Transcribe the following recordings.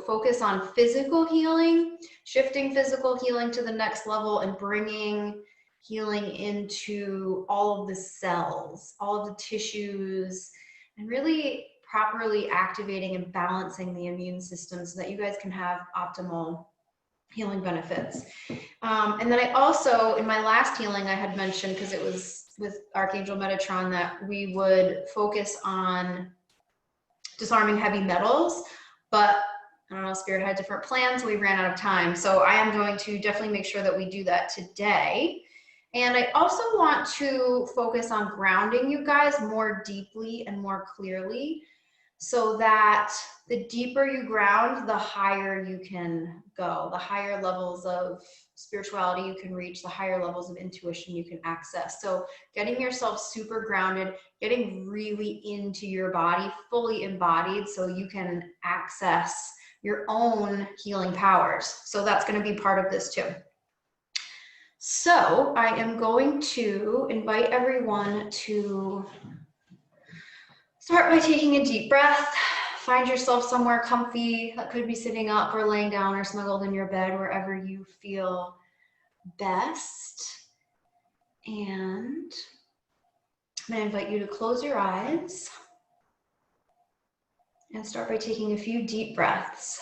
focus on physical healing, shifting physical healing to the next level and bringing healing into all of the cells, all of the tissues, and really properly activating and balancing the immune system so that you guys can have optimal healing benefits. And then I also, in my last healing, I had mentioned, because it was with Archangel Metatron, that we would focus on disarming heavy metals, but I don't know, Spirit had different plans, we ran out of time. So I am going to definitely make sure that we do that today. And I also want to focus on grounding you guys more deeply and more clearly, so that the deeper you ground, the higher you can go, the higher levels of spirituality you can reach, the higher levels of intuition you can access. So getting yourself super grounded, getting really into your body, fully embodied, so you can access your own healing powers. So that's going to be part of this too. So I am going to invite everyone to start by taking a deep breath. Find yourself somewhere comfy. That could be sitting up or laying down or snuggled in your bed, wherever you feel best. And I'm going to invite you to close your eyes and start by taking a few deep breaths.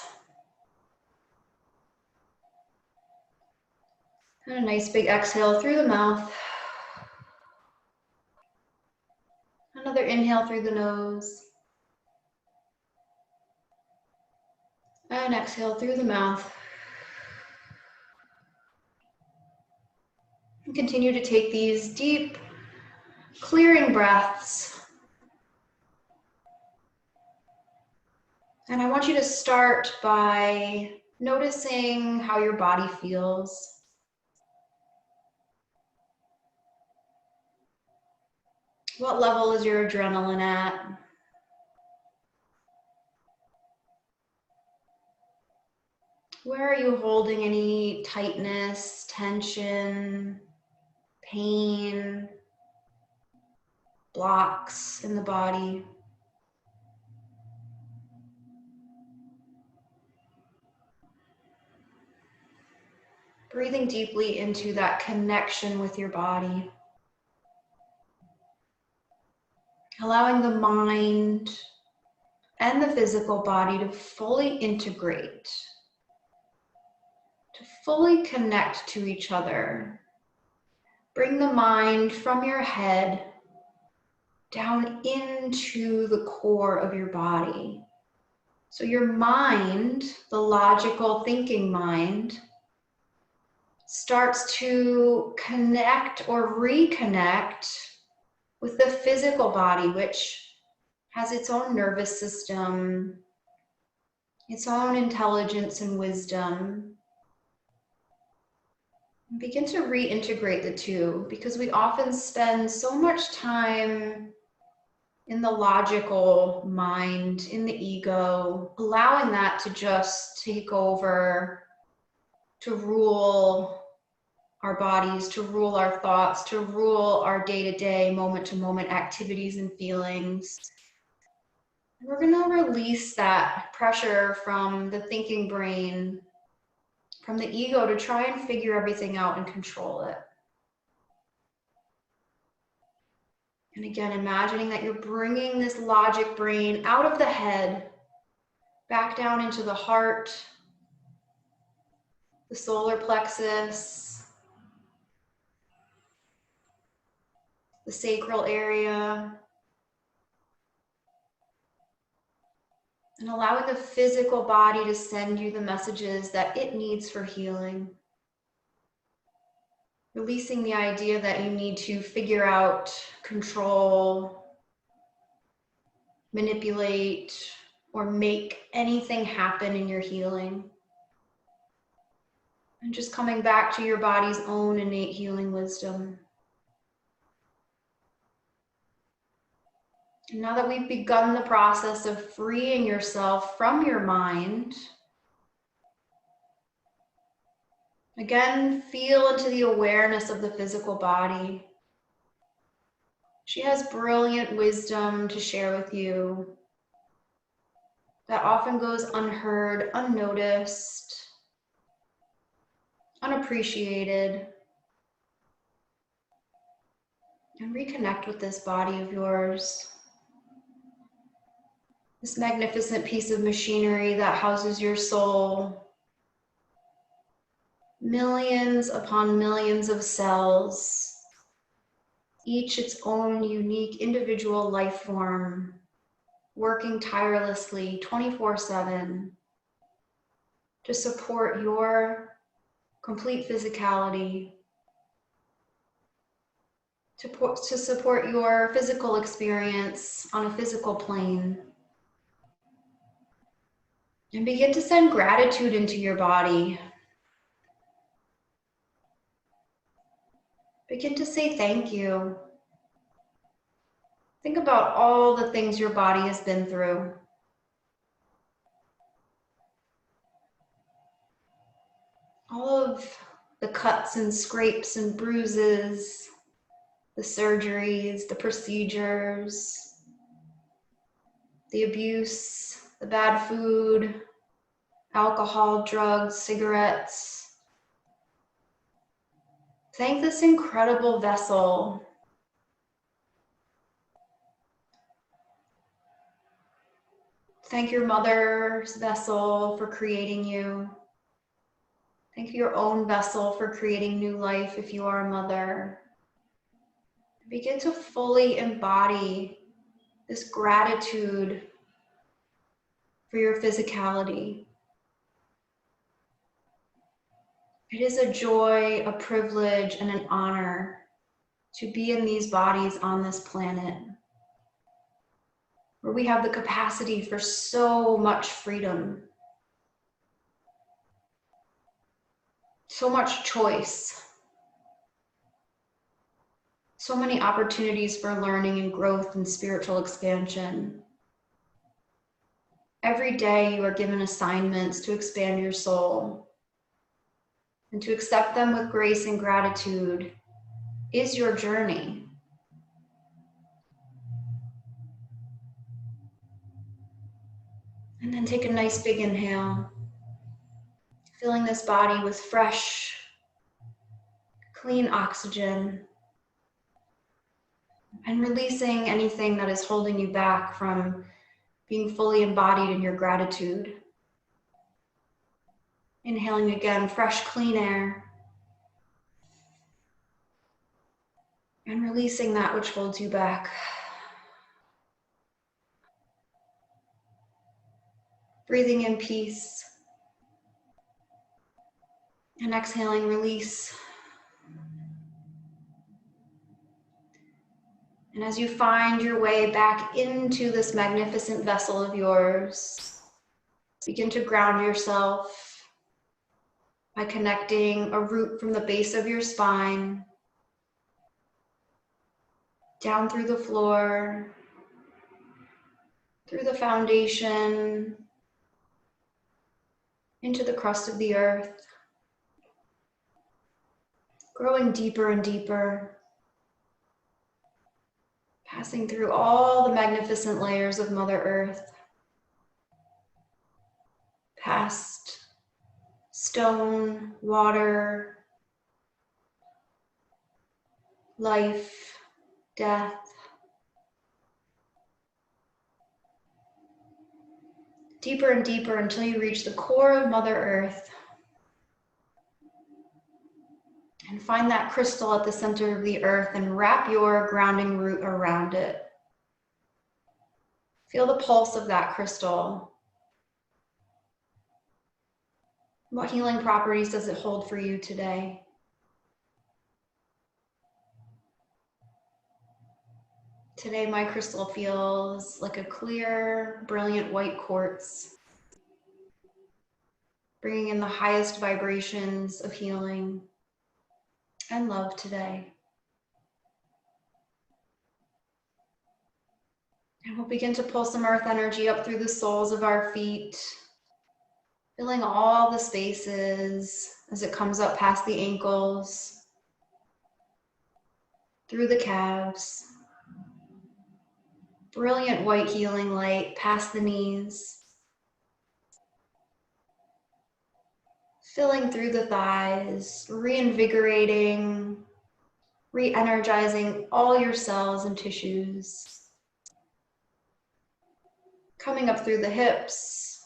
And a nice big exhale through the mouth. Another inhale through the nose. And exhale through the mouth. And continue to take these deep, clearing breaths. And I want you to start by noticing how your body feels. What level is your adrenaline at? Where are you holding any tightness, tension, pain, blocks in the body? Breathing deeply into that connection with your body. Allowing the mind and the physical body to fully integrate, to fully connect to each other. Bring the mind from your head down into the core of your body. So your mind, the logical thinking mind, starts to connect or reconnect with the physical body, which has its own nervous system, its own intelligence and wisdom. And begin to reintegrate the two, because we often spend so much time in the logical mind, in the ego, allowing that to just take over, to rule our bodies, to rule our thoughts, to rule our day-to-day, moment-to-moment activities and feelings. We're going to release that pressure from the thinking brain, from the ego, to try and figure everything out and control it. And again, imagining that you're bringing this logic brain out of the head, back down into the heart, the solar plexus, the sacral area, and allowing the physical body to send you the messages that it needs for healing. Releasing the idea that you need to figure out, control, manipulate, or make anything happen in your healing. And just coming back to your body's own innate healing wisdom. And now that we've begun the process of freeing yourself from your mind, again, feel into the awareness of the physical body. She has brilliant wisdom to share with you that often goes unheard, unnoticed, unappreciated. And reconnect with this body of yours. This magnificent piece of machinery that houses your soul. Millions upon millions of cells, each its own unique individual life form, working tirelessly 24/7 to support your complete physicality, to support your physical experience on a physical plane. And begin to send gratitude into your body. Begin to say thank you. Think about all the things your body has been through. All of the cuts and scrapes and bruises, the surgeries, the procedures, the abuse, the bad food, alcohol, drugs, cigarettes. Thank this incredible vessel. Thank your mother's vessel for creating you. Thank your own vessel for creating new life if you are a mother. Begin to fully embody this gratitude for your physicality. It is a joy, a privilege, and an honor to be in these bodies on this planet, where we have the capacity for so much freedom, so much choice, so many opportunities for learning and growth and spiritual expansion. Every day you are given assignments to expand your soul, and to accept them with grace and gratitude is your journey. And then take a nice big inhale, filling this body with fresh, clean oxygen, and releasing anything that is holding you back from being fully embodied in your gratitude. Inhaling again, fresh, clean air, and releasing that which holds you back. Breathing in peace, and exhaling, release. And as you find your way back into this magnificent vessel of yours, begin to ground yourself by connecting a root from the base of your spine, down through the floor, through the foundation, into the crust of the earth, growing deeper and deeper, passing through all the magnificent layers of Mother Earth, past stone, water, life, death, deeper and deeper until you reach the core of Mother Earth. And find that crystal at the center of the earth and wrap your grounding root around it. Feel the pulse of that crystal. What healing properties does it hold for you today? Today, my crystal feels like a clear, brilliant white quartz, bringing in the highest vibrations of healing and love today. And we'll begin to pull some earth energy up through the soles of our feet, filling all the spaces as it comes up past the ankles, through the calves. Brilliant white healing light past the knees, filling through the thighs, reinvigorating, re-energizing all your cells and tissues. Coming up through the hips,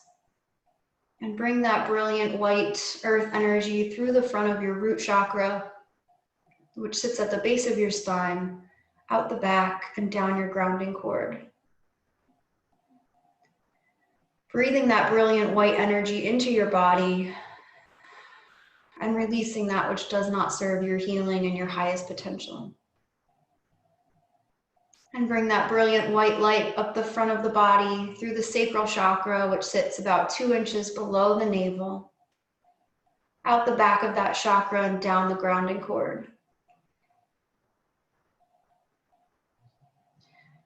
and bring that brilliant white earth energy through the front of your root chakra, which sits at the base of your spine, out the back and down your grounding cord. Breathing that brilliant white energy into your body and releasing that which does not serve your healing and your highest potential. And bring that brilliant white light up the front of the body through the sacral chakra, which sits about 2 inches below the navel, out the back of that chakra and down the grounding cord.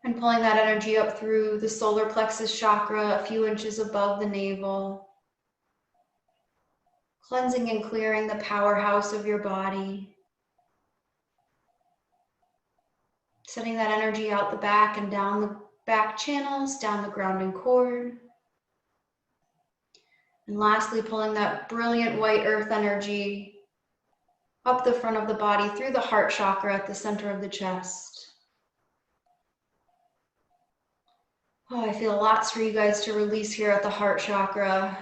And pulling that energy up through the solar plexus chakra, a few inches above the navel, cleansing and clearing the powerhouse of your body. Sending that energy out the back and down the back channels, down the grounding cord. And lastly, pulling that brilliant white earth energy up the front of the body through the heart chakra at the center of the chest. Oh, I feel lots for you guys to release here at the heart chakra.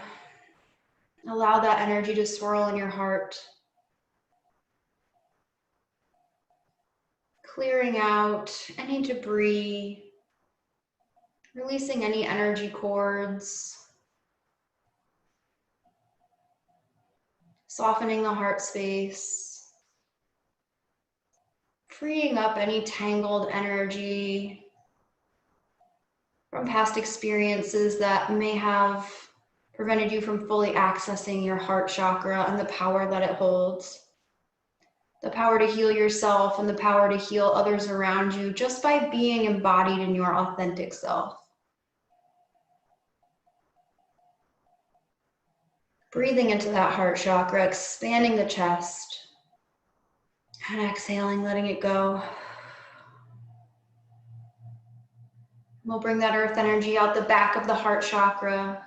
Allow that energy to swirl in your heart. Clearing out any debris, releasing any energy cords, softening the heart space, freeing up any tangled energy from past experiences that may have prevented you from fully accessing your heart chakra and the power that it holds. The power to heal yourself and the power to heal others around you just by being embodied in your authentic self. Breathing into that heart chakra, expanding the chest, and exhaling, letting it go. We'll bring that earth energy out the back of the heart chakra,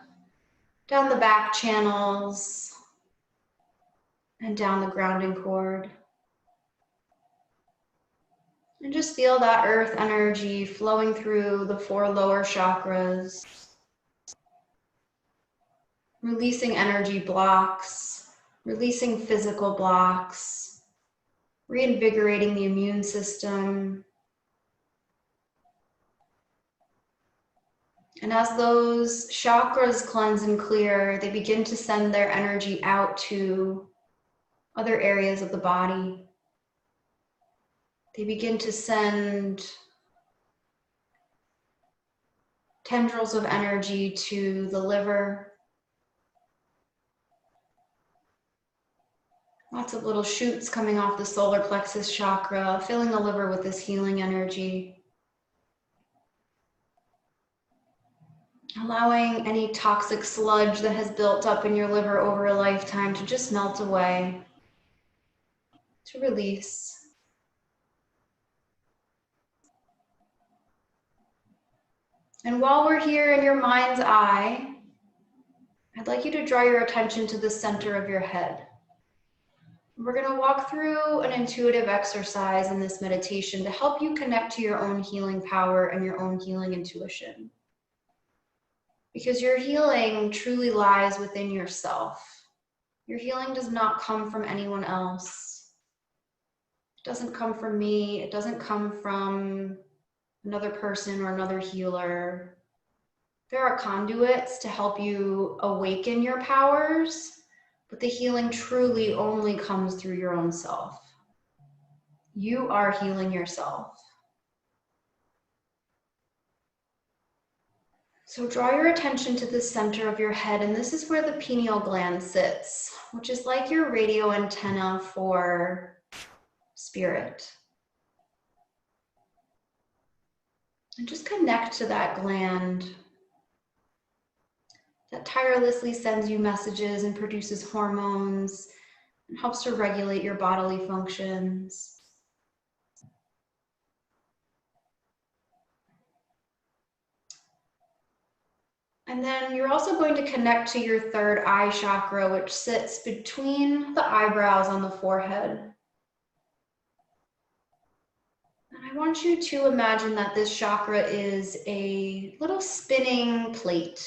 down the back channels, and down the grounding cord. And just feel that earth energy flowing through the 4 lower chakras, releasing energy blocks, releasing physical blocks, reinvigorating the immune system. And as those chakras cleanse and clear, they begin to send their energy out to other areas of the body. They begin to send tendrils of energy to the liver. Lots of little shoots coming off the solar plexus chakra, filling the liver with this healing energy. Allowing any toxic sludge that has built up in your liver over a lifetime to just melt away, to release. And while we're here in your mind's eye, I'd like you to draw your attention to the center of your head. We're going to walk through an intuitive exercise in this meditation to help you connect to your own healing power and your own healing intuition. Because your healing truly lies within yourself. Your healing does not come from anyone else. It doesn't come from me. It doesn't come from another person or another healer. There are conduits to help you awaken your powers, but the healing truly only comes through your own self. You are healing yourself. So draw your attention to the center of your head, and this is where the pineal gland sits, which is like your radio antenna for spirit. And just connect to that gland that tirelessly sends you messages and produces hormones and helps to regulate your bodily functions. And then you're also going to connect to your third eye chakra, which sits between the eyebrows on the forehead. And I want you to imagine that this chakra is a little spinning plate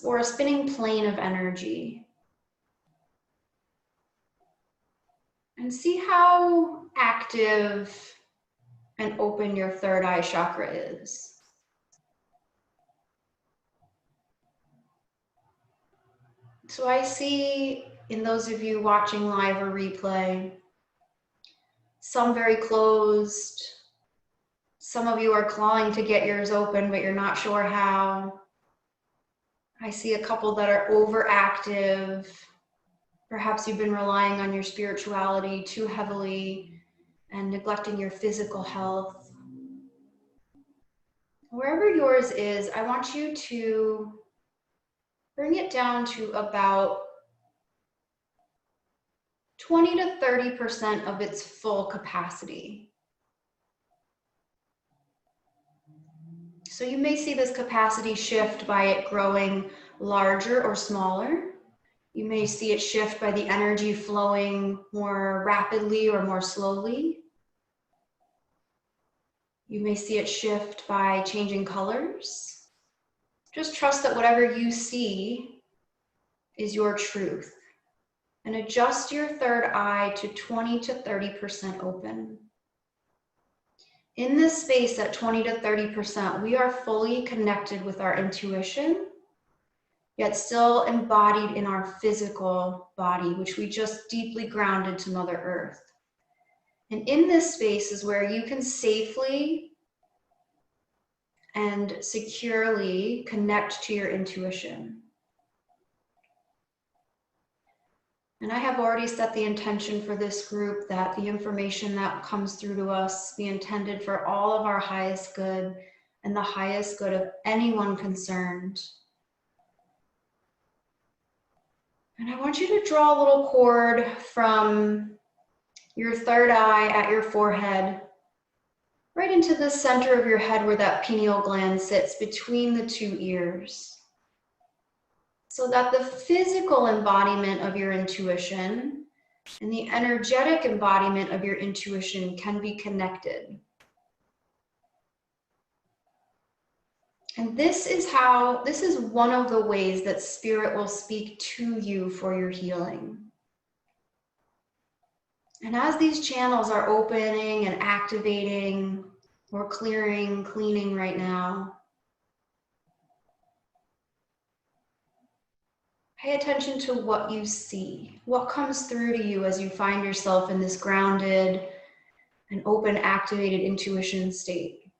or a spinning plane of energy. And see how active and open your third eye chakra is. So I see in those of you watching live or replay, some very closed. Some of you are clawing to get yours open, but you're not sure how. I see a couple that are overactive. Perhaps you've been relying on your spirituality too heavily and neglecting your physical health. Wherever yours is, I want you to bring it down to about 20 to 30% of its full capacity. So you may see this capacity shift by it growing larger or smaller. You may see it shift by the energy flowing more rapidly or more slowly. You may see it shift by changing colors. Just trust that whatever you see is your truth. And adjust your third eye to 20 to 30% open. In this space at 20 to 30%, we are fully connected with our intuition, yet still embodied in our physical body, which we just deeply grounded to Mother Earth. And in this space is where you can safely and securely connect to your intuition. And I have already set the intention for this group that the information that comes through to us be intended for all of our highest good and the highest good of anyone concerned. And I want you to draw a little cord from your third eye at your forehead right into the center of your head where that pineal gland sits between the two ears, so that the physical embodiment of your intuition and the energetic embodiment of your intuition can be connected. And this is one of the ways that Spirit will speak to you for your healing. And as these channels are opening and activating or clearing, cleaning right now, pay attention to what you see, what comes through to you as you find yourself in this grounded and open, activated intuition state.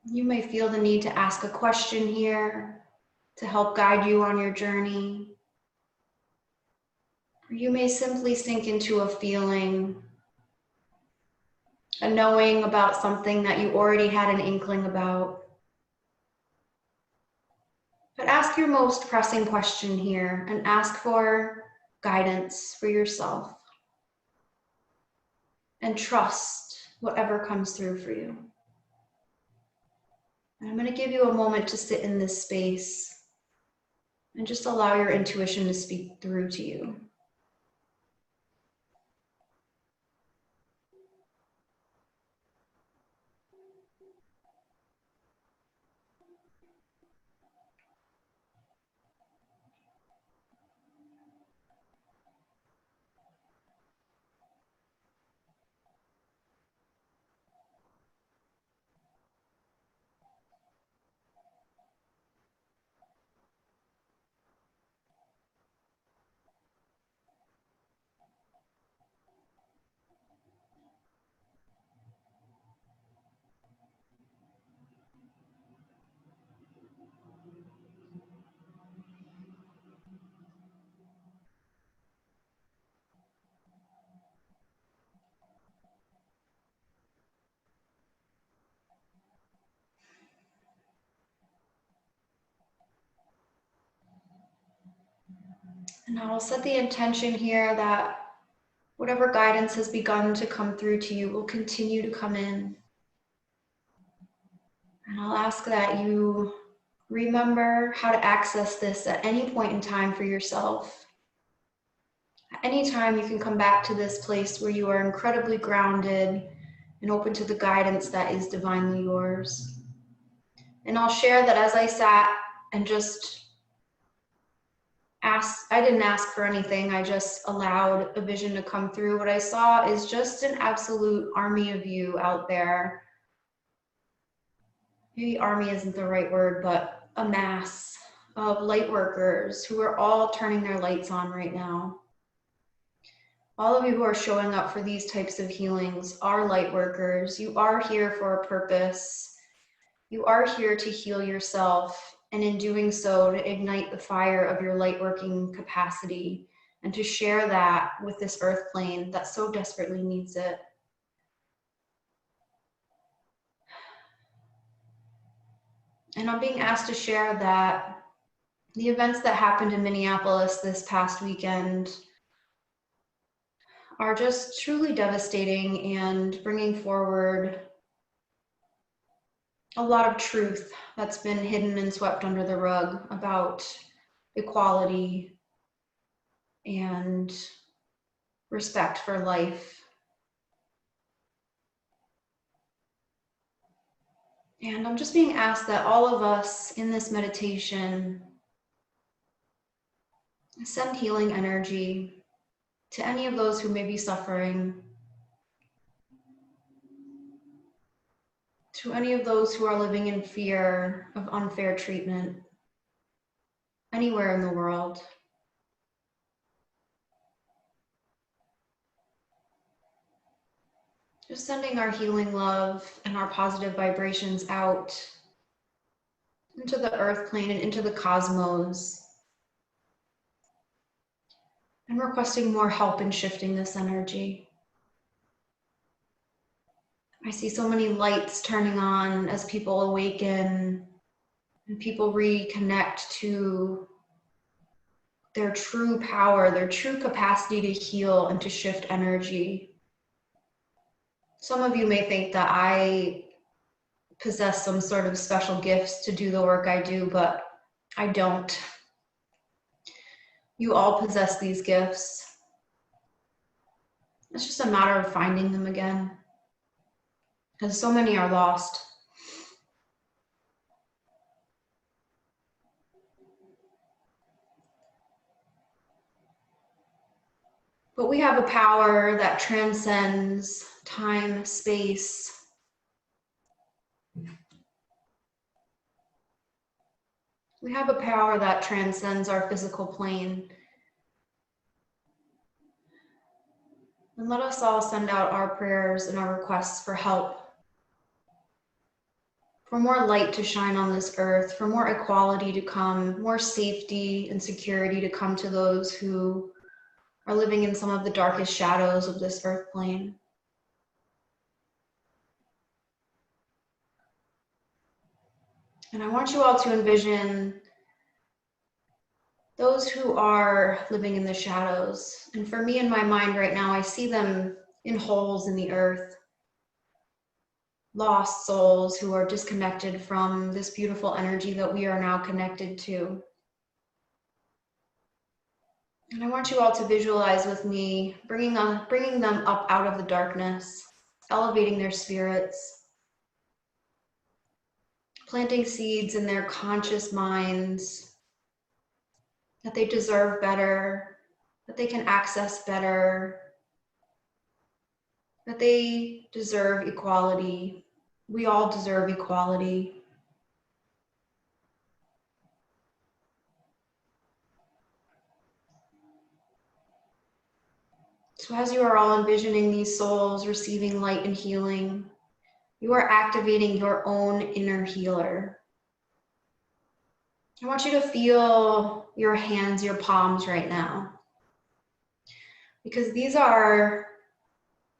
You may feel the need to ask a question here to help guide you on your journey. Or you may simply sink into a feeling, a knowing about something that you already had an inkling about. But ask your most pressing question here and ask for guidance for yourself. And trust whatever comes through for you. And I'm going to give you a moment to sit in this space and just allow your intuition to speak through to you. And I'll set the intention here that whatever guidance has begun to come through to you will continue to come in. And I'll ask that you remember how to access this at any point in time for yourself. At any time you can come back to this place where you are incredibly grounded and open to the guidance that is divinely yours. And I'll share that as I sat and just asked, I didn't ask for anything, I just allowed a vision to come through. What I saw is just an absolute army of you out there. Maybe army isn't the right word, but a mass of light workers who are all turning their lights on right now. All of you who are showing up for these types of healings are light workers. You are here for a purpose. You are here to heal yourself, and in doing so, to ignite the fire of your light working capacity and to share that with this earth plane that so desperately needs it. And I'm being asked to share that the events that happened in Minneapolis this past weekend are just truly devastating and bringing forward a lot of truth that's been hidden and swept under the rug about equality and respect for life. And I'm just being asked that all of us in this meditation send healing energy to any of those who may be suffering, to any of those who are living in fear of unfair treatment anywhere in the world. Just sending our healing love and our positive vibrations out into the earth plane and into the cosmos, and requesting more help in shifting this energy. I see so many lights turning on as people awaken and people reconnect to their true power, their true capacity to heal and to shift energy. Some of you may think that I possess some sort of special gifts to do the work I do, but I don't. You all possess these gifts. It's just a matter of finding them again, because so many are lost. But we have a power that transcends time, space. We have a power that transcends our physical plane. And let us all send out our prayers and our requests for help, for more light to shine on this earth, for more equality to come, more safety and security to come to those who are living in some of the darkest shadows of this earth plane. And I want you all to envision those who are living in the shadows. And for me, in my mind right now, I see them in holes in the earth. Lost souls who are disconnected from this beautiful energy that we are now connected to. And I want you all to visualize with me, bringing them up out of the darkness, elevating their spirits, planting seeds in their conscious minds that they deserve better, that they can access better, that they deserve equality. We all deserve equality. So as you are all envisioning these souls receiving light and healing, you are activating your own inner healer. I want you to feel your hands, your palms right now, because these are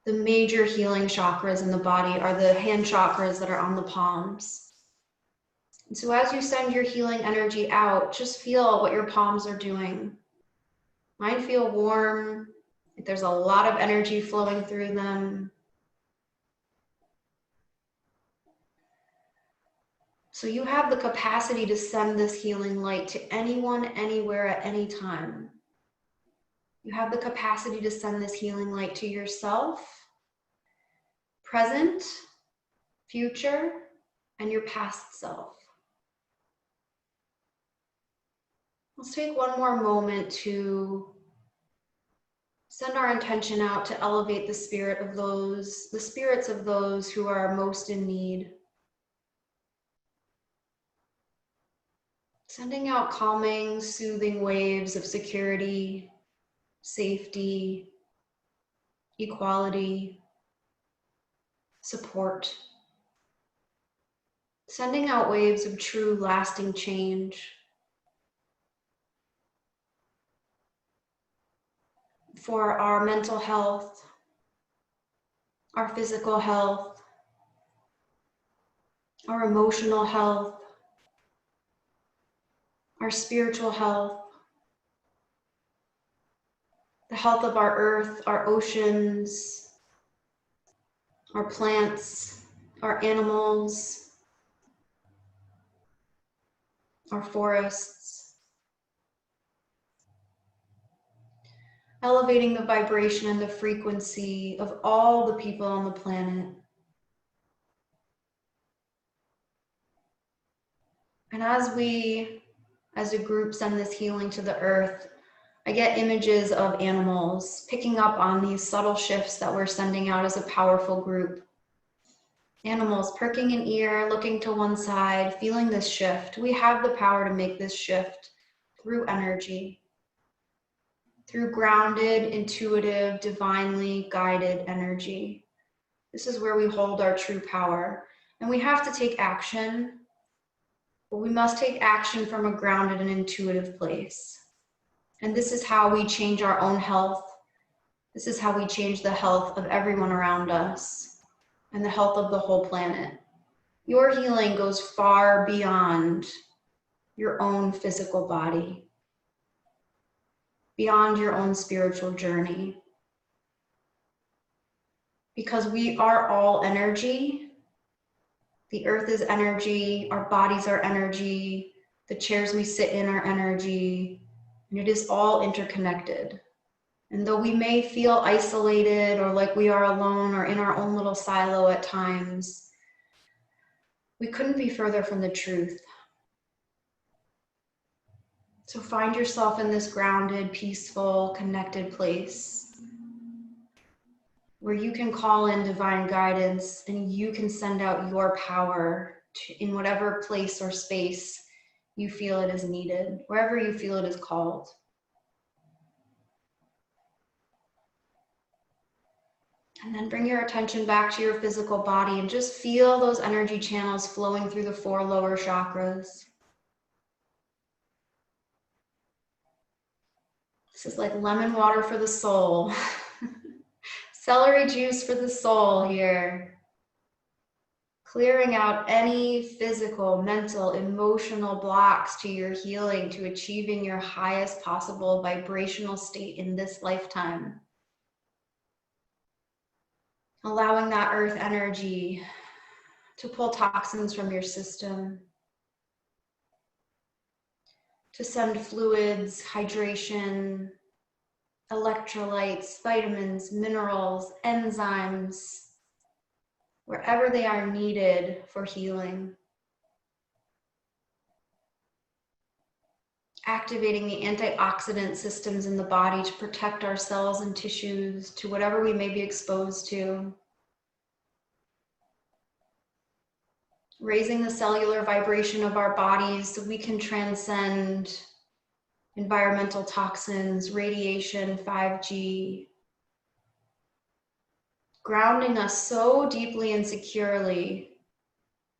the major healing chakras in the body, are the hand chakras that are on the palms. And so as you send your healing energy out, just feel what your palms are doing. Mine feel warm. There's a lot of energy flowing through them. So you have the capacity to send this healing light to anyone, anywhere, at any time. You have the capacity to send this healing light to yourself, present, future, and your past self. Let's take one more moment to send our intention out to elevate the spirits of those who are most in need. Sending out calming, soothing waves of security, safety, equality, support. Sending out waves of true, lasting change for our mental health, our physical health, our emotional health, our spiritual health, the health of our earth, our oceans, our plants, our animals, our forests. Elevating the vibration and the frequency of all the people on the planet. And as we, as a group, send this healing to the earth, I get images of animals picking up on these subtle shifts that we're sending out as a powerful group. Animals perking an ear, looking to one side, feeling this shift. We have the power to make this shift through energy, through grounded, intuitive, divinely guided energy. This is where we hold our true power. And we have to take action, but we must take action from a grounded and intuitive place. And this is how we change our own health. This is how we change the health of everyone around us and the health of the whole planet. Your healing goes far beyond your own physical body, beyond your own spiritual journey. Because we are all energy. The earth is energy, our bodies are energy, the chairs we sit in are energy, and it is all interconnected. And though we may feel isolated or like we are alone or in our own little silo at times, we couldn't be further from the truth. So find yourself in this grounded, peaceful, connected place where you can call in divine guidance and you can send out your power in whatever place or space you feel it is needed, wherever you feel it is called. And then bring your attention back to your physical body and just feel those energy channels flowing through the 4 lower chakras. This is like lemon water for the soul. Celery juice for the soul here. Clearing out any physical, mental, emotional blocks to your healing, to achieving your highest possible vibrational state in this lifetime. Allowing that earth energy to pull toxins from your system, to send fluids, hydration, electrolytes, vitamins, minerals, enzymes, wherever they are needed for healing. Activating the antioxidant systems in the body to protect our cells and tissues to whatever we may be exposed to. Raising the cellular vibration of our bodies so we can transcend environmental toxins, radiation, 5G. Grounding us so deeply and securely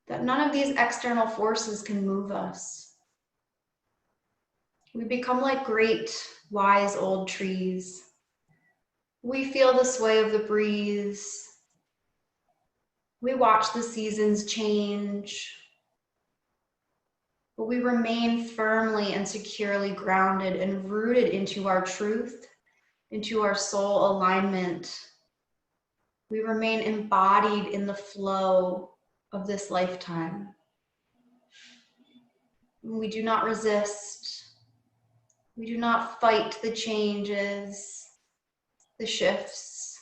that none of these external forces can move us. We become like great, wise old trees. We feel the sway of the breeze. We watch the seasons change. But we remain firmly and securely grounded and rooted into our truth, into our soul alignment. We remain embodied in the flow of this lifetime. We do not resist. We do not fight the changes, the shifts.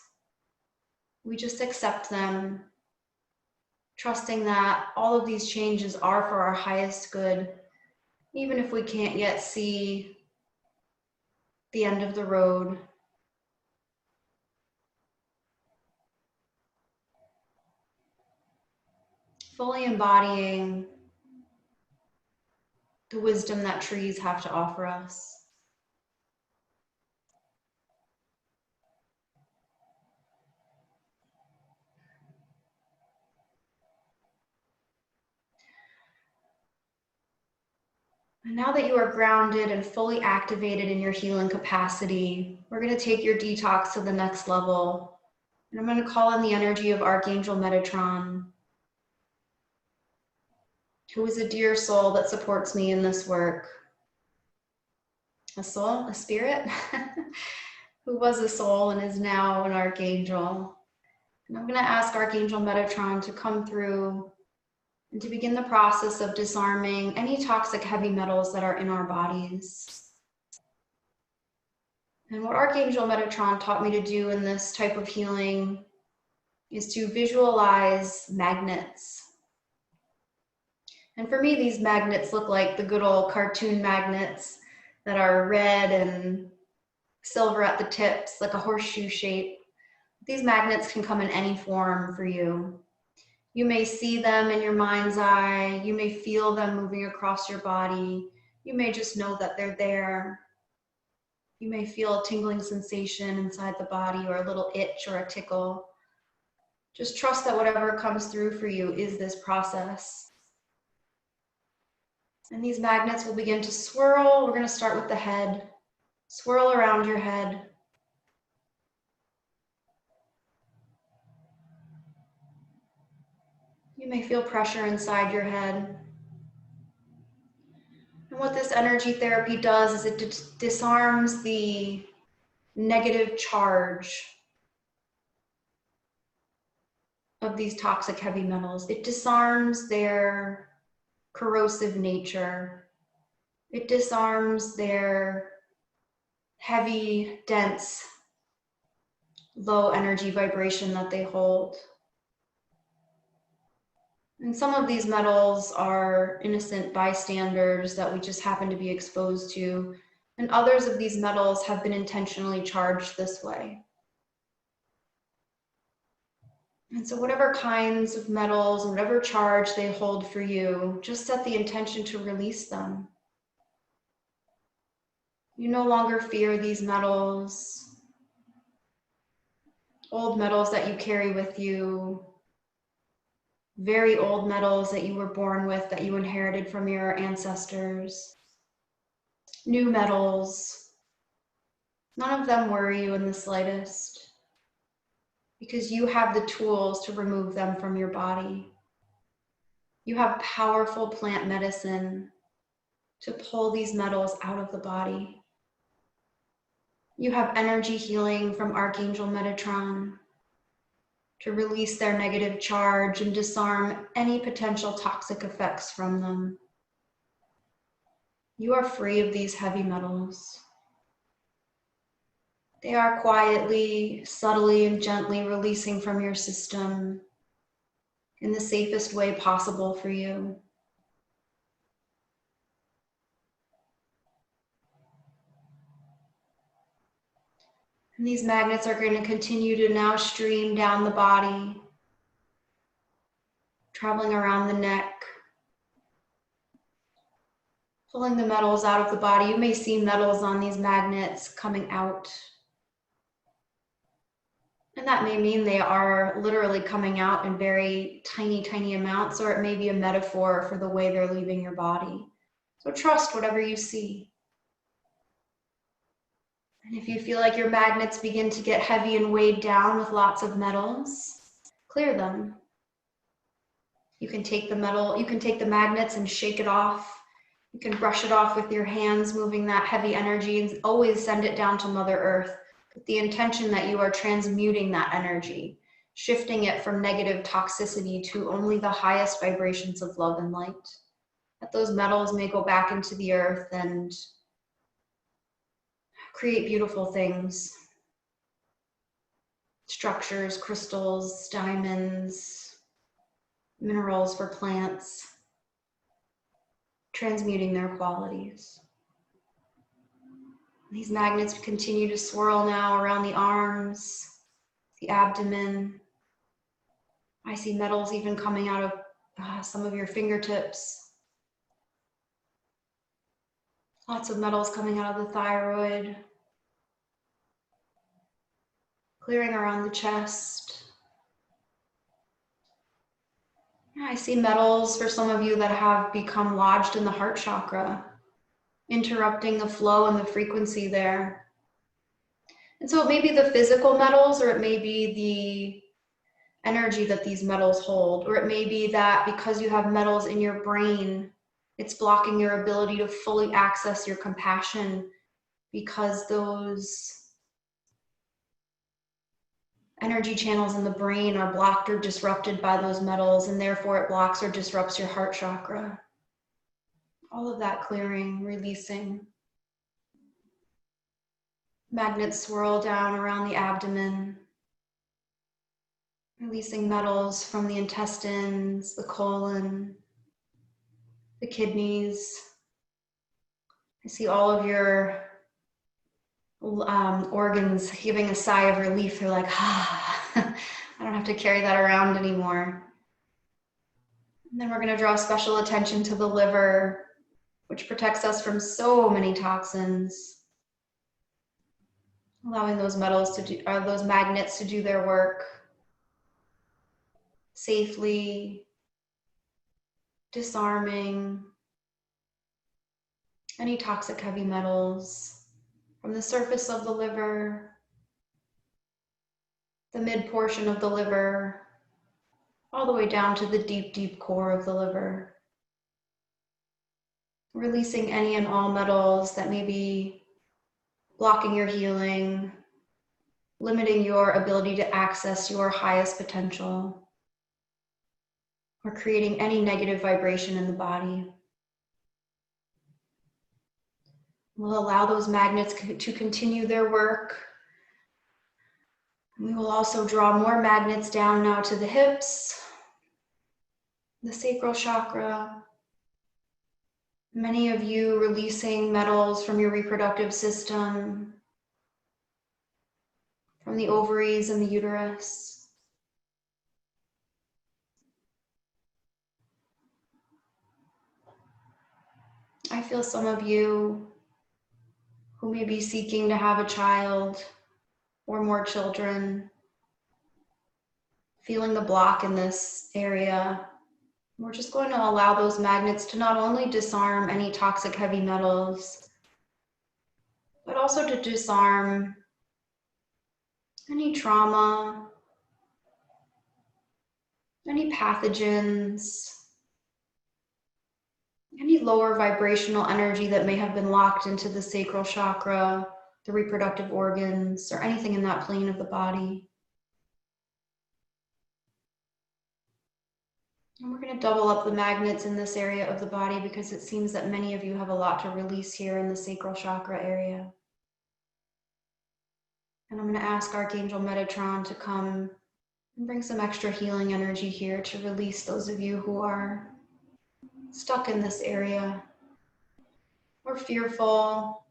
We just accept them, trusting that all of these changes are for our highest good, even if we can't yet see the end of the road. Fully embodying the wisdom that trees have to offer us. And now that you are grounded and fully activated in your healing capacity, we're going to take your detox to the next level. And I'm going to call in the energy of Archangel Metatron, who is a dear soul that supports me in this work. A soul, a spirit, who was a soul and is now an archangel. And I'm going to ask Archangel Metatron to come through and to begin the process of disarming any toxic heavy metals that are in our bodies. And what Archangel Metatron taught me to do in this type of healing is to visualize magnets. And for me, these magnets look like the good old cartoon magnets that are red and silver at the tips, like a horseshoe shape. These magnets can come in any form for you. You may see them in your mind's eye. You may feel them moving across your body. You may just know that they're there. You may feel a tingling sensation inside the body or a little itch or a tickle. Just trust that whatever comes through for you is this process. And these magnets will begin to swirl. We're going to start with the head. Swirl around your head. You may feel pressure inside your head. And what this energy therapy does is it disarms the negative charge of these toxic heavy metals. It disarms their corrosive nature. It disarms their heavy, dense, low energy vibration that they hold. And some of these metals are innocent bystanders that we just happen to be exposed to, and others of these metals have been intentionally charged this way. And so whatever kinds of metals and whatever charge they hold for you, just set the intention to release them. You no longer fear these metals, old metals that you carry with you, very old metals that you were born with, that you inherited from your ancestors, new metals. None of them worry you in the slightest because you have the tools to remove them from your body. You have powerful plant medicine to pull these metals out of the body. You have energy healing from Archangel Metatron to release their negative charge and disarm any potential toxic effects from them. You are free of these heavy metals. They are quietly, subtly, and gently releasing from your system in the safest way possible for you. And these magnets are going to continue to now stream down the body, traveling around the neck, pulling the metals out of the body. You may see metals on these magnets coming out. And that may mean they are literally coming out in very tiny, tiny amounts, or it may be a metaphor for the way they're leaving your body. So trust whatever you see. And if you feel like your magnets begin to get heavy and weighed down with lots of metals, clear them. You can take the magnets and shake it off. You can brush it off with your hands, moving that heavy energy, and always send it down to Mother Earth with the intention that you are transmuting that energy, shifting it from negative toxicity to only the highest vibrations of love and light. that those metals may go back into the earth and create beautiful things. Structures, crystals, diamonds, minerals for plants, transmuting their qualities. These magnets continue to swirl now around the arms, the abdomen. I see metals even coming out of some of your fingertips. Lots of metals coming out of the thyroid, clearing around the chest. I see metals for some of you that have become lodged in the heart chakra, interrupting the flow and the frequency there. And so it may be the physical metals, or it may be the energy that these metals hold, or it may be that because you have metals in your brain, it's blocking your ability to fully access your compassion because those energy channels in the brain are blocked or disrupted by those metals, and therefore it blocks or disrupts your heart chakra. All of that clearing, releasing. Magnets swirl down around the abdomen, releasing metals from the intestines, the colon, the kidneys. I see all of your organs giving a sigh of relief. They're like, I don't have to carry that around anymore. And then we're going to draw special attention to the liver, which protects us from so many toxins, allowing those metals to do, or those magnets to do their work safely, disarming any toxic heavy metals from the surface of the liver, the mid portion of the liver, all the way down to the deep, deep core of the liver. Releasing any and all metals that may be blocking your healing, limiting your ability to access your highest potential, or creating any negative vibration in the body. We'll allow those magnets to continue their work. We will also draw more magnets down now to the hips, the sacral chakra. Many of you releasing metals from your reproductive system, from the ovaries and the uterus. I feel some of you who may be seeking to have a child or more children, feeling the block in this area. We're just going to allow those magnets to not only disarm any toxic heavy metals, but also to disarm any trauma, any pathogens, any lower vibrational energy that may have been locked into the sacral chakra, the reproductive organs, or anything in that plane of the body. And we're going to double up the magnets in this area of the body because it seems that many of you have a lot to release here in the sacral chakra area. And I'm going to ask Archangel Metatron to come and bring some extra healing energy here to release those of you who are stuck in this area or fearful.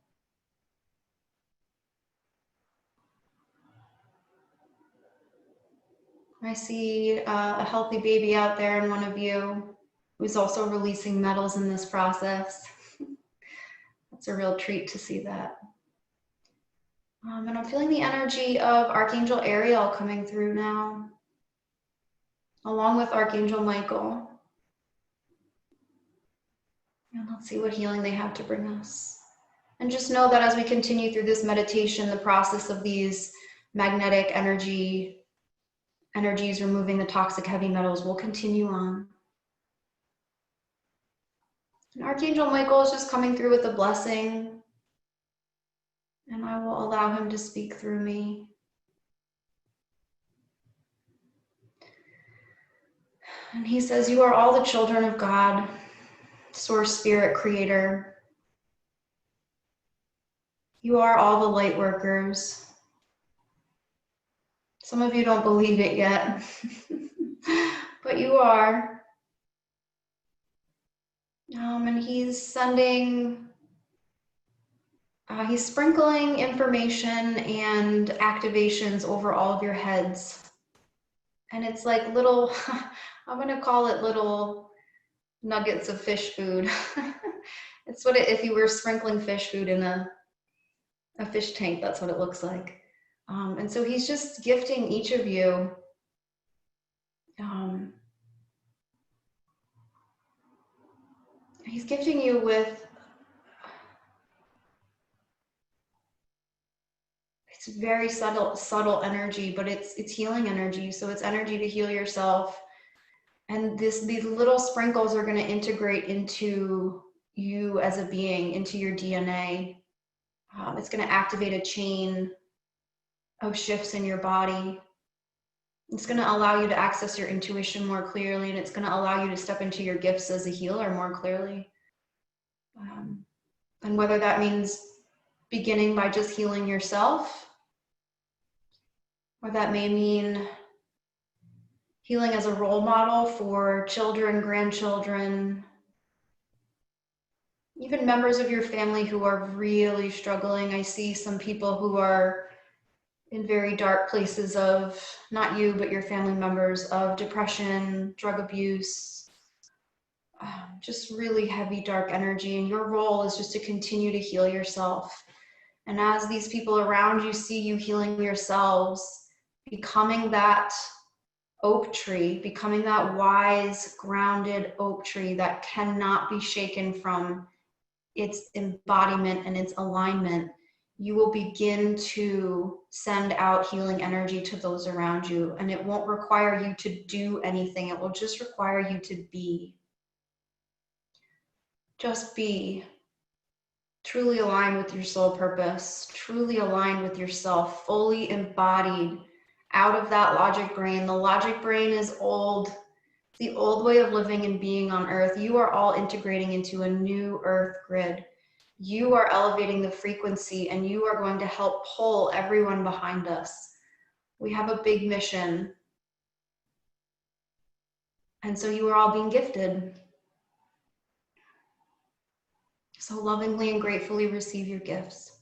I see a healthy baby out there in one of you who's also releasing metals in this process. It's a real treat to see that. And I'm feeling the energy of Archangel Ariel coming through now, along with Archangel Michael. And let's see what healing they have to bring us. And just know that as we continue through this meditation, the process of these magnetic energies removing the toxic heavy metals will continue on. And Archangel Michael is just coming through with a blessing, and I will allow him to speak through me. And he says, "You are all the children of God. source, spirit, creator. You are all the light workers. Some of you don't believe it yet, but you are. And he's sending, he's sprinkling information and activations over all of your heads. And it's like little, I'm going to call it little nuggets of fish food. It's what if you were sprinkling fish food in a fish tank, that's what it looks like. And so he's just gifting each of you he's gifting you with, it's very subtle energy, but it's healing energy. So it's energy to heal yourself. And these little sprinkles are going to integrate into you as a being, into your DNA. It's going to activate a chain of shifts in your body. It's going to allow you to access your intuition more clearly, and it's going to allow you to step into your gifts as a healer more clearly. And whether that means beginning by just healing yourself, or that may mean healing as a role model for children, grandchildren, even members of your family who are really struggling. I see some people who are in very dark places of, not you, but your family members, of depression, drug abuse, just really heavy, dark energy. And your role is just to continue to heal yourself. And as these people around you see you healing yourselves, becoming that oak tree, becoming that wise, grounded oak tree that cannot be shaken from its embodiment and its alignment, you will begin to send out healing energy to those around you. And it won't require you to do anything. It will just require you to be. Just be. Truly aligned with your soul purpose, truly aligned with yourself, fully embodied, out of that logic brain. The logic brain is old. The old way of living and being on earth. You are all integrating into a new earth grid. You are elevating the frequency, and you are going to help pull everyone behind us. We have a big mission. And so you are all being gifted. So lovingly and gratefully receive your gifts.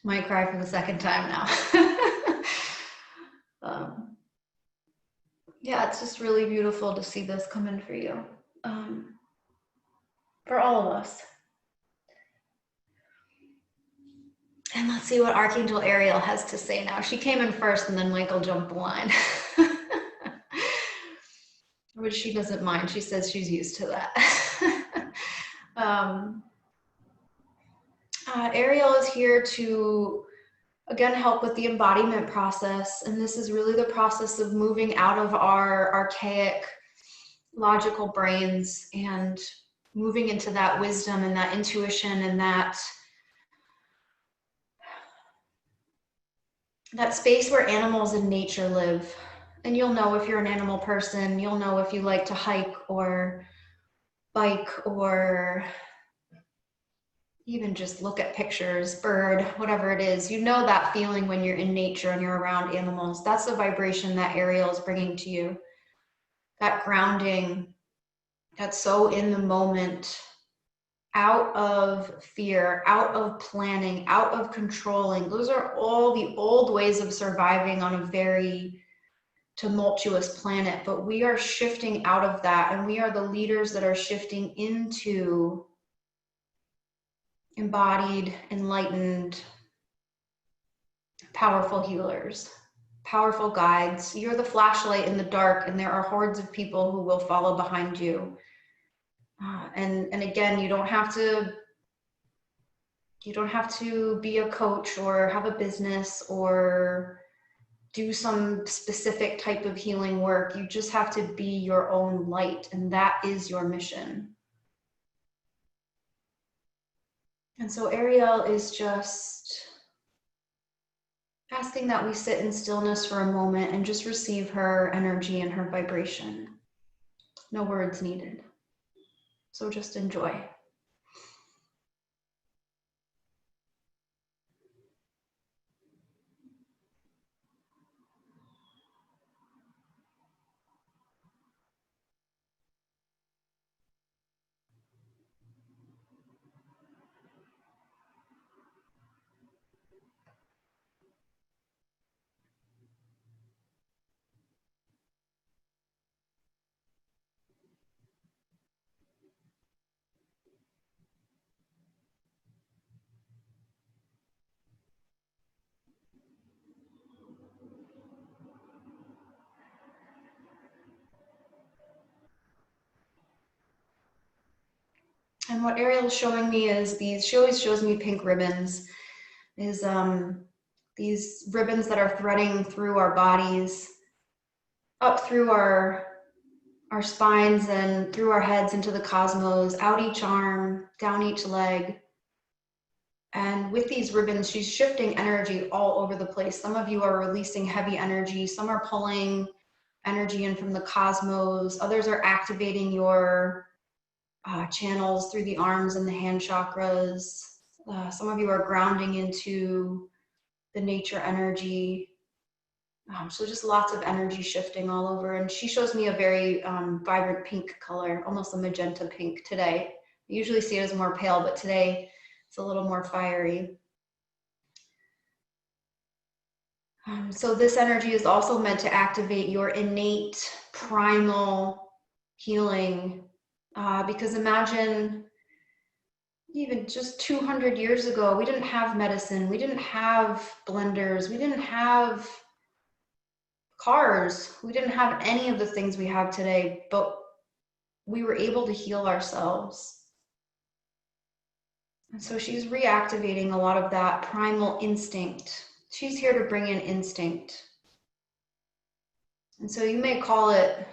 Might cry for the second time now. Yeah, it's just really beautiful to see this come in for you. For all of us. And let's see what Archangel Ariel has to say now. She came in first and then Michael jumped the line. Which she doesn't mind. She says she's used to that. Ariel is here to, again, help with the embodiment process. And this is really the process of moving out of our archaic, logical brains and moving into that wisdom and that intuition and that space where animals and nature live. And you'll know if you're an animal person, you'll know if you like to hike or bike or even just look at pictures, bird, whatever it is. You know that feeling when you're in nature and you're around animals. That's the vibration that Ariel is bringing to you. That grounding, that's so in the moment, out of fear, out of planning, out of controlling. Those are all the old ways of surviving on a very tumultuous planet, but we are shifting out of that, and we are the leaders that are shifting into embodied, enlightened, powerful healers, powerful guides. You're the flashlight in the dark, and there are hordes of people who will follow behind you. And again, you don't have to be a coach or have a business or do some specific type of healing work. You just have to be your own light, and that is your mission. And so Ariel is just asking that we sit in stillness for a moment and just receive her energy and her vibration. No words needed. So just enjoy. And what Ariel is showing me is she always shows me pink ribbons, is these ribbons that are threading through our bodies, up through our spines and through our heads into the cosmos, out each arm, down each leg. And with these ribbons, she's shifting energy all over the place. Some of you are releasing heavy energy. Some are pulling energy in from the cosmos. Others are activating your channels through the arms and the hand chakras. Some of you are grounding into the nature energy. So just lots of energy shifting all over. And she shows me a very vibrant pink color, almost a magenta pink today. I usually see it as more pale, but today it's a little more fiery. So this energy is also meant to activate your innate primal healing. Because imagine even just 200 years ago, we didn't have medicine, we didn't have blenders, we didn't have cars, we didn't have any of the things we have today, but we were able to heal ourselves. And so she's reactivating a lot of that primal instinct. She's here to bring in instinct. And so you may call it,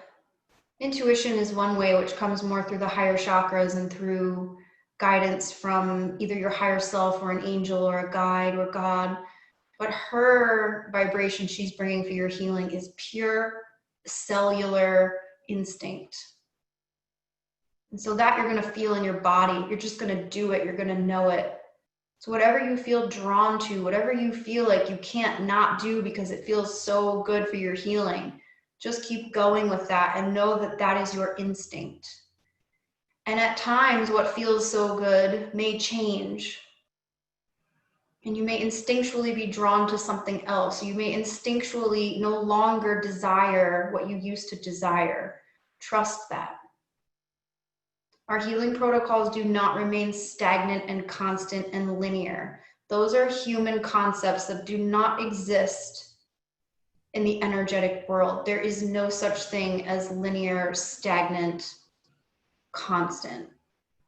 intuition is one way, which comes more through the higher chakras and through guidance from either your higher self or an angel or a guide or God. But her vibration she's bringing for your healing is pure cellular instinct. And so that you're going to feel in your body. You're just going to do it. You're going to know it. So whatever you feel drawn to, whatever you feel like you can't not do because it feels so good for your healing, just keep going with that and know that that is your instinct. And at times, what feels so good may change. And you may instinctually be drawn to something else. You may instinctually no longer desire what you used to desire. Trust that. Our healing protocols do not remain stagnant and constant and linear. Those are human concepts that do not exist in the energetic world. There is no such thing as linear, stagnant, constant.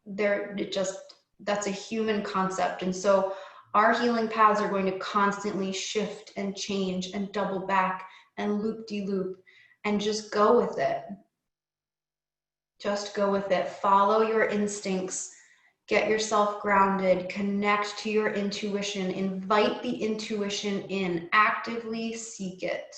That's a human concept. And so our healing paths are going to constantly shift and change and double back and loop-de-loop, and just go with it. Just go with it. Follow your instincts. Get yourself grounded. Connect to your intuition. Invite the intuition in. Actively seek it.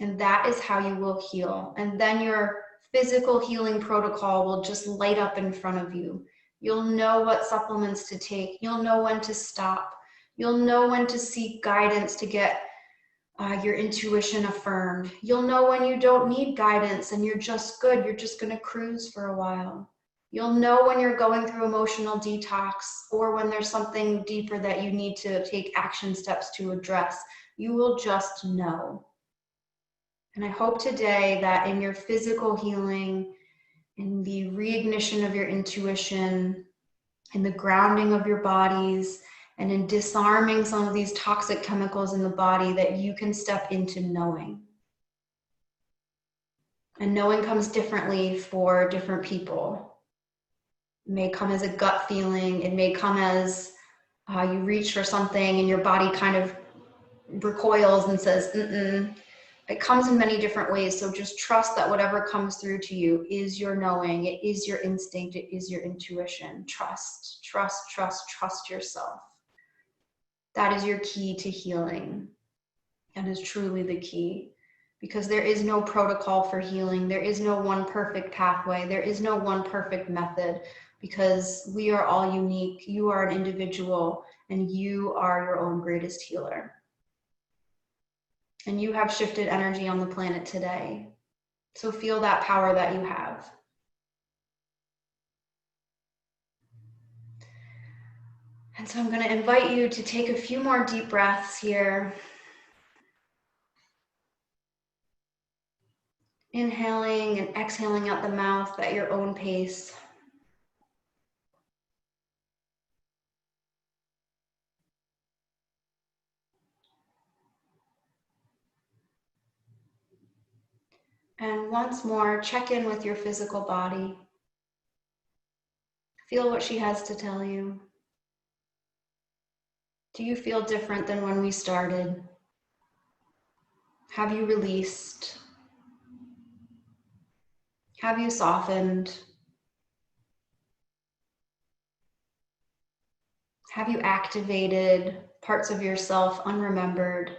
And that is how you will heal. And then your physical healing protocol will just light up in front of you. You'll know what supplements to take. You'll know when to stop. You'll know when to seek guidance to get your intuition affirmed. You'll know when you don't need guidance and you're just good. You're just going to cruise for a while. You'll know when you're going through emotional detox or when there's something deeper that you need to take action steps to address. You will just know. And I hope today that in your physical healing, in the reignition of your intuition, in the grounding of your bodies, and in disarming some of these toxic chemicals in the body, that you can step into knowing. And knowing comes differently for different people. It may come as a gut feeling. It may come as you reach for something and your body kind of recoils and says, mm-mm. It comes in many different ways. So just trust that whatever comes through to you is your knowing. It is your instinct. It is your intuition. Trust, trust, trust, trust yourself. That is your key to healing. That is truly the key. because there is no protocol for healing. There is no one perfect pathway. There is no one perfect method, because we are all unique. You are an individual, and you are your own greatest healer. And you have shifted energy on the planet today. So feel that power that you have. And so I'm going to invite you to take a few more deep breaths here. Inhaling and exhaling out the mouth at your own pace. And once more, check in with your physical body. Feel what she has to tell you. Do you feel different than when we started? Have you released? Have you softened? Have you activated parts of yourself unremembered?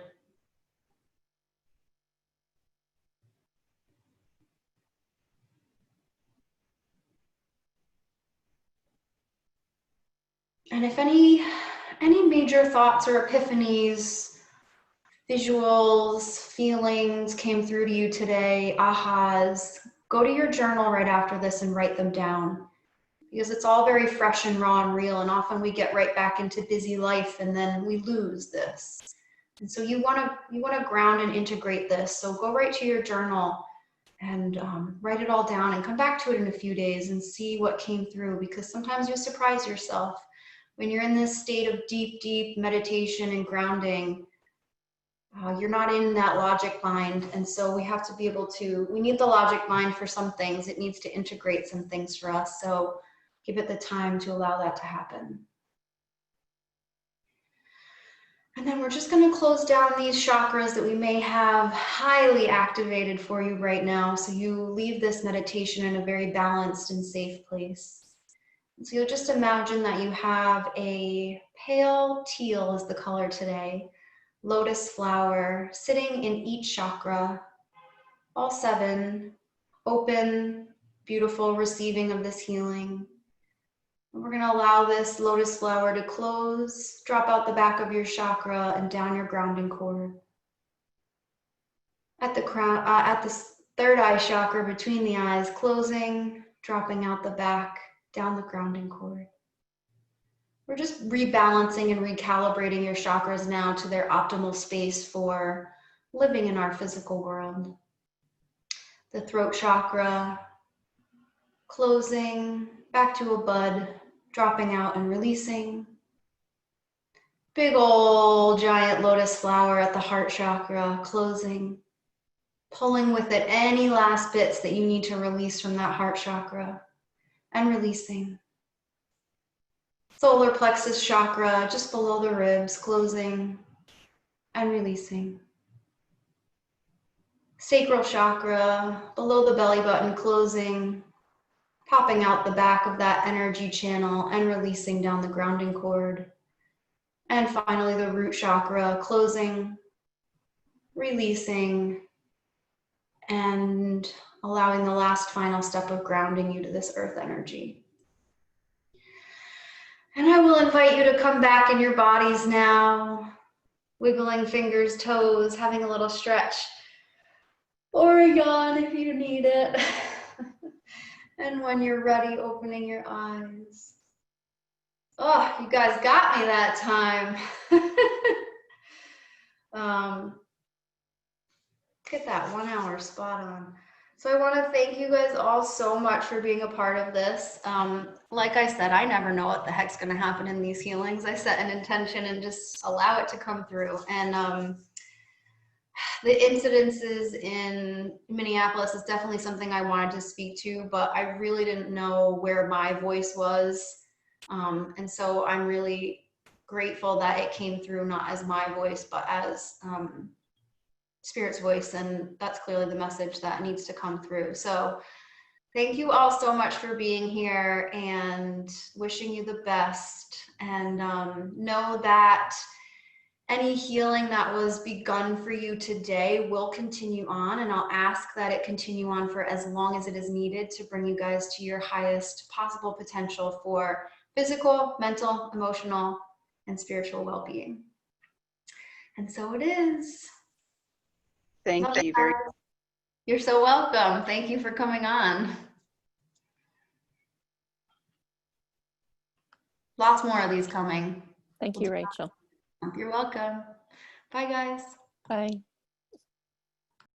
And if any major thoughts or epiphanies, visuals, feelings came through to you today, ahas, go to your journal right after this and write them down. Because it's all very fresh and raw and real, and often we get right back into busy life and then we lose this. And so you want to ground and integrate this. So go right to your journal and write it all down and come back to it in a few days and see what came through, because sometimes you'll surprise yourself. When you're in this state of deep meditation and grounding, you're not in that logic mind. And so we have to be able to, we need the logic mind for some things. It needs to integrate some things for us. So give it the time to allow that to happen. And then we're just going to close down these chakras that we may have highly activated for you right now. So you leave this meditation in a very balanced and safe place. So you'll just imagine that you have a pale teal is the color today, lotus flower sitting in each chakra, all 7, open, beautiful, receiving of this healing. And we're going to allow this lotus flower to close, drop out the back of your chakra and down your grounding cord. At the crown, at the third eye chakra between the eyes, closing, dropping out the back, down the grounding cord. We're just rebalancing and recalibrating your chakras now to their optimal space for living in our physical world. The throat chakra, closing, back to a bud, dropping out and releasing. Big old giant lotus flower at the heart chakra, closing, pulling with it any last bits that you need to release from that heart chakra. And releasing. Solar plexus chakra, just below the ribs, closing and releasing. Sacral chakra, below the belly button, closing, popping out the back of that energy channel and releasing down the grounding cord. And finally, the root chakra, closing, releasing, and allowing the last final step of grounding you to this earth energy. And I will invite you to come back in your bodies now, wiggling fingers, toes, having a little stretch, or a yawn if you need it. And when you're ready, opening your eyes. Oh, you guys got me that time. Get that 1 hour spot on. So I want to thank you guys all so much for being a part of this. Like I said, I never know what the heck's going to happen in these healings. I set an intention and just allow it to come through. And the incidences in Minneapolis is definitely something I wanted to speak to, but I really didn't know where my voice was. And so I'm really grateful that it came through not as my voice, but as Spirit's voice, and that's clearly the message that needs to come through. So thank you all so much for being here, and wishing you the best. And know that Any healing that was begun for you today will continue on, and I'll ask that it continue on for as long as it is needed to bring you guys to your highest possible potential for physical, mental, emotional, and spiritual well-being. And so it is. Thank you very much. You're so welcome. Thank you for coming on. Lots more of these coming. Thank you, Rachel. You're welcome. Bye, guys. Bye.